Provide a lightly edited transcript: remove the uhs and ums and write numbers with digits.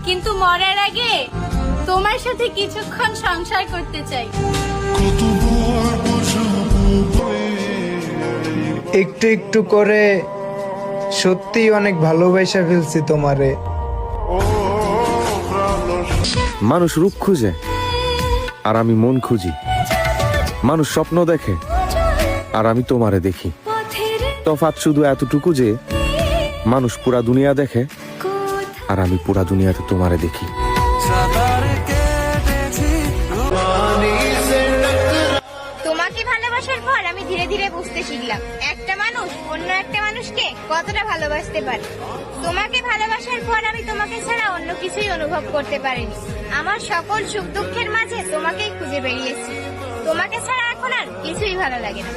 কিন্তু মরার আগে তোমার সাথে কিছুক্ষণ সংসার করতে চাই। একটু একটু করে সত্যি অনেক ভালোবাসা ফেলছি তোমারে। মানুষ রূপ খুঁজে আর আমি মন খুঁজি, মানুষ স্বপ্ন দেখে আর আমি তোমারে দেখি। তফাৎ শুধু এতটুকু যে মানুষ পুরা দুনিয়া দেখে আর আমি পুরা দুনিয়াতে তোমারে দেখি। তোমাকে ভালোবাসার পর আমি ধীরে ধীরে বুঝতে শিখলাম একটা মানুষ অন্য একটা মানুষকে কতটা ভালোবাসতে পারে। তোমাকে ভালোবাসার পর আমি তোমাকে ছাড়া অন্য কিছুই অনুভব করতে পারিনি। আমার সকল সুখ দুঃখের মাঝে তোমাকেই খুঁজে বেরিয়েছি। তোমাকে ছাড়া এখন আর কিছুই ভালো লাগে না।